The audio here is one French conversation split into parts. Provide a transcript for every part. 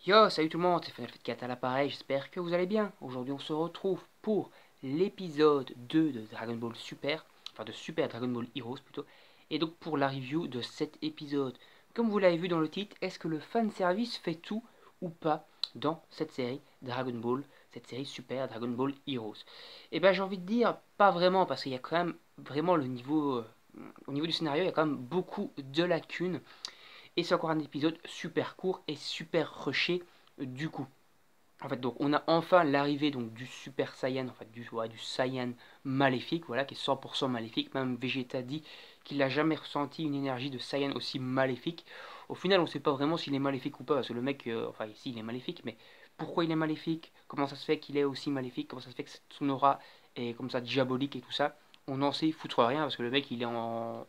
Yo, salut tout le monde, c'est Final Fight 4 à l'appareil, j'espère que vous allez bien. Aujourd'hui on se retrouve pour l'épisode 2 de Dragon Ball Super, enfin de Super Dragon Ball Heroes plutôt, et donc pour la review de cet épisode. Comme vous l'avez vu dans le titre, est-ce que le fanservice fait tout ou pas dans cette série Dragon Ball, cette série Super Dragon Ball Heroes? Et ben j'ai envie de dire pas vraiment, parce qu'il y a quand même vraiment le niveau, au niveau du scénario, il y a quand même beaucoup de lacunes. Et c'est encore un épisode super court et super rushé du coup. En fait, donc on a enfin l'arrivée donc du Super Saiyan, en fait du Saiyan maléfique, voilà, qui est 100% maléfique. Même Vegeta dit qu'il n'a jamais ressenti une énergie de Saiyan aussi maléfique. Au final, on ne sait pas vraiment s'il est maléfique ou pas, parce que le mec, enfin ici il est maléfique, mais pourquoi il est maléfique? Comment ça se fait qu'il est aussi maléfique? Comment ça se fait que son aura est comme ça diabolique et tout ça? On n'en sait foutre rien, parce que le mec il est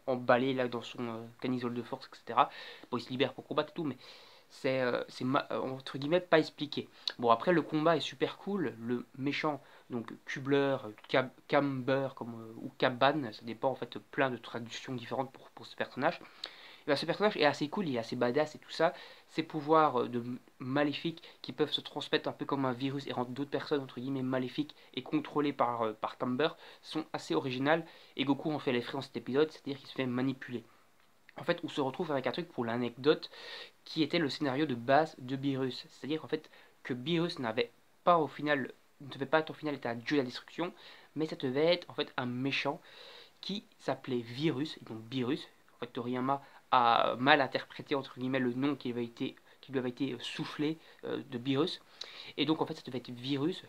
emballé là dans son camisole de force, etc. Bon, il se libère pour combattre et tout, mais c'est entre guillemets pas expliqué. Bon, après le combat est super cool, le méchant, donc Kubler, Camber ou Caban, ça dépend en fait, plein de traductions différentes pour ce personnage. Et ben, ce personnage est assez cool, il est assez badass et tout ça. Ses pouvoirs de maléfiques qui peuvent se transmettre un peu comme un virus et rendre d'autres personnes entre guillemets maléfiques et contrôlées par Camber sont assez originales. Et Goku en fait les frais dans cet épisode, c'est-à-dire qu'il se fait manipuler. En fait, on se retrouve avec un truc pour l'anecdote qui était le scénario de base de Beerus. C'est-à-dire en fait que Beerus n'avait pas au final, ne devait pas être au final être un dieu de la destruction, mais ça devait être en fait un méchant qui s'appelait Virus, et donc Beerus. En fait, Toriyama a mal interprété entre guillemets le nom qui lui avait été soufflé de Beerus. Et donc en fait ça devait être Virus.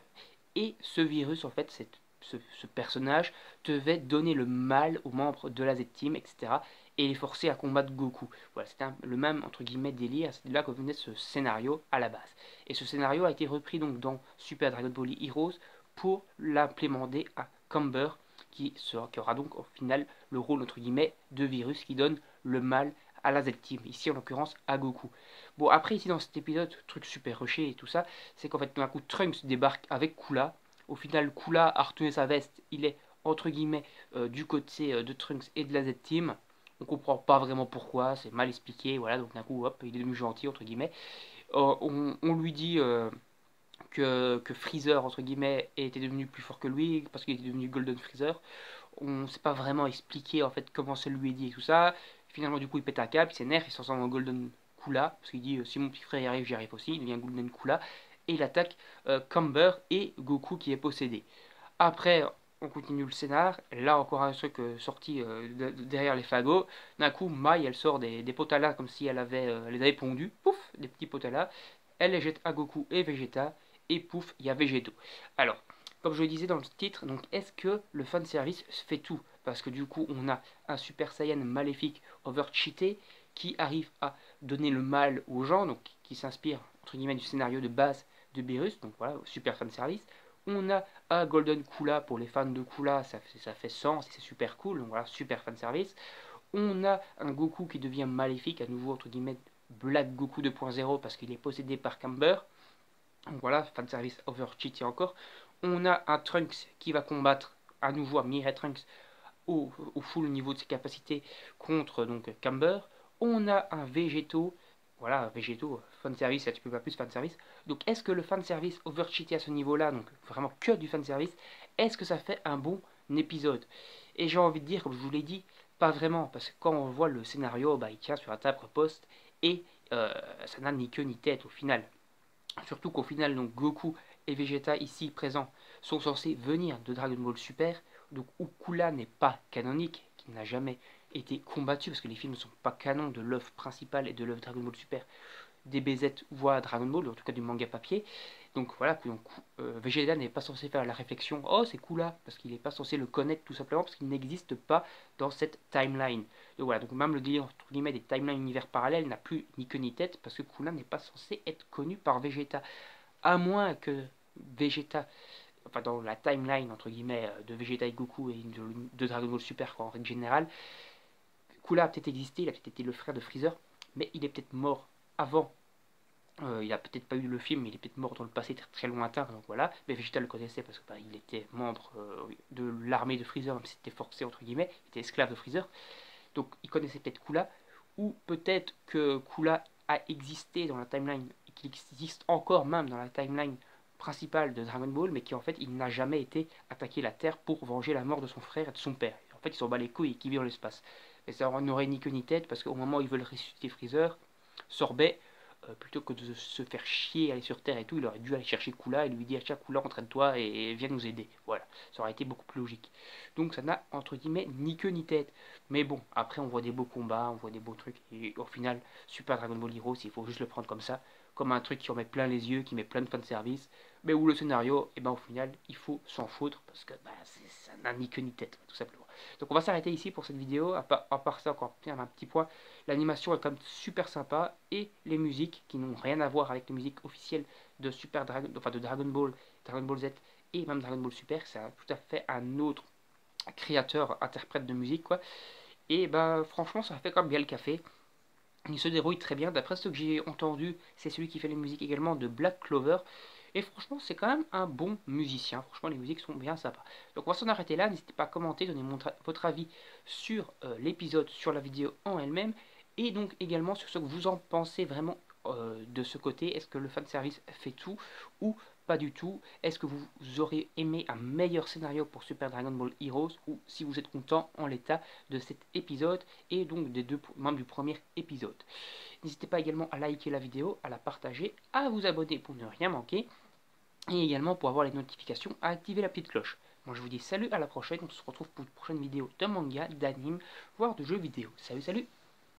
Et ce virus, en fait, ce personnage devait donner le mal aux membres de la Z-Team, etc. Et les forcer à combattre Goku. Voilà, c'était le même, entre guillemets, délire. C'est de là que venait ce scénario à la base. Et ce scénario a été repris donc dans Super Dragon Ball Heroes pour l'implémenter à Camber, qui aura donc au final le rôle, entre guillemets, de virus qui donne le mal à la Z-Team, ici en l'occurrence à Goku. Bon, après ici dans cet épisode, truc super rushé et tout ça, c'est qu'en fait d'un coup Trunks débarque avec Koola. Au final, Koola a retourné sa veste, il est entre guillemets du côté de Trunks et de la Z-Team. On comprend pas vraiment pourquoi, c'est mal expliqué, voilà, donc d'un coup, hop, il est devenu gentil, entre guillemets. On lui dit que Freezer, entre guillemets, était devenu plus fort que lui, parce qu'il était devenu Golden Freezer. On ne sait pas vraiment expliquer, en fait, comment ça lui est dit et tout ça. Finalement, du coup, il pète un câble, il s'énerve, il s'en sort en Golden Koola, parce qu'il dit, si mon petit frère y arrive, j'y arrive aussi, il devient Golden Koola, et il attaque Camber et Goku qui est possédé. Après, on continue le scénar. Là, encore un truc sorti derrière les fagots. D'un coup, Mai, elle sort des potalas comme si elle les avait pondus. Pouf, des petits potalas. Elle les jette à Goku et Vegeta. Et pouf, il y a Végéto. Alors, comme je le disais dans le titre, donc est-ce que le fanservice fait tout? Parce que du coup, on a un Super Saiyan maléfique overcheaté qui arrive à donner le mal aux gens, donc qui s'inspire entre guillemets du scénario de base de Beerus, donc voilà, super fanservice. On a un Golden Koola pour les fans de Koola, ça fait sens et c'est super cool, donc voilà, super fanservice. On a un Goku qui devient maléfique, à nouveau entre guillemets Black Goku 2.0 parce qu'il est possédé par Camber. Donc voilà, fanservice overcheaté encore. On a un Trunks qui va combattre à nouveau un Mirai Trunks au full niveau de ses capacités contre donc Camber. On a un Végéto, voilà, Végéto, fanservice, là tu peux pas plus fanservice. Donc est-ce que le fanservice overcheaté à ce niveau-là, donc vraiment que du fanservice, est-ce que ça fait un bon épisode? Et j'ai envie de dire, comme je vous l'ai dit, pas vraiment, parce que quand on voit le scénario, bah, il tient sur un timbre poste et ça n'a ni queue ni tête au final. Surtout qu'au final, donc Goku et Vegeta ici présents sont censés venir de Dragon Ball Super, donc où Koola n'est pas canonique, qui n'a jamais été combattu, parce que les films ne sont pas canons de l'œuvre principale et de l'œuvre Dragon Ball Super, DBZ voit Dragon Ball, en tout cas du manga papier. Donc voilà, donc, Vegeta n'est pas censé faire la réflexion, oh c'est Koola, parce qu'il n'est pas censé le connaître tout simplement, parce qu'il n'existe pas dans cette timeline. Donc voilà, donc même le délire entre guillemets des timelines univers parallèles n'a plus ni queue ni tête, parce que Koola n'est pas censé être connu par Vegeta. À moins que Vegeta, enfin dans la timeline entre guillemets de Vegeta et Goku et de Dragon Ball Super quoi, en règle générale, Koola a peut-être existé, il a peut-être été le frère de Freezer, mais il est peut-être mort avant. Il a peut-être pas eu le film, mais il est peut-être mort dans le passé très, très lointain, donc voilà. Mais Vegeta le connaissait parce que bah, il était membre de l'armée de Freezer, même si c'était forcé entre guillemets, il était esclave de Freezer. Donc il connaissait peut-être Koola, ou peut-être que Koola a existé dans la timeline qu'il existe encore même dans la timeline principale de Dragon Ball, mais qui en fait il n'a jamais été attaquer la Terre pour venger la mort de son frère et de son père. En fait, ils s'en bat les couilles et qui vit dans l'espace. Et ça n'aurait ni queue ni tête parce qu'au moment où ils veulent ressusciter Freezer, Sorbet, plutôt que de se faire chier, aller sur Terre et tout, il aurait dû aller chercher Kula et lui dire tiens Kula, entraîne-toi et viens nous aider. Voilà, ça aurait été beaucoup plus logique. Donc ça n'a entre guillemets ni queue ni tête. Mais bon, après on voit des beaux combats, on voit des beaux trucs et au final, Super Dragon Ball Heroes, il faut juste le prendre comme ça, comme un truc qui en met plein les yeux, qui met plein de fanservice, mais où le scénario, et ben au final, il faut s'en foutre parce que bah, ça n'a ni queue ni tête, tout simplement. Donc on va s'arrêter ici pour cette vidéo. À part ça, encore un petit point, l'animation est quand même super sympa et les musiques qui n'ont rien à voir avec les musiques officielles de Super Dragon, enfin de Dragon Ball, Dragon Ball Z et même Dragon Ball Super, c'est tout à fait un autre créateur, interprète de musique quoi. Et bah franchement, ça fait quand même bien le café. Il se débrouille très bien. D'après ce que j'ai entendu, c'est celui qui fait les musiques également de Black Clover. Et franchement, c'est quand même un bon musicien. Franchement, les musiques sont bien sympas. Donc on va s'en arrêter là. N'hésitez pas à commenter, donner votre avis sur l'épisode, sur la vidéo en elle-même. Et donc également sur ce que vous en pensez vraiment de ce côté. Est-ce que le fanservice fait tout ou pas du tout? Est-ce que vous auriez aimé un meilleur scénario pour Super Dragon Ball Heroes? Ou si vous êtes content en l'état de cet épisode et donc des deux membres du premier épisode. N'hésitez pas également à liker la vidéo, à la partager, à vous abonner pour ne rien manquer et également pour avoir les notifications, à activer la petite cloche. Moi je vous dis salut, à la prochaine, on se retrouve pour une prochaine vidéo de manga, d'anime, voire de jeux vidéo. Salut salut!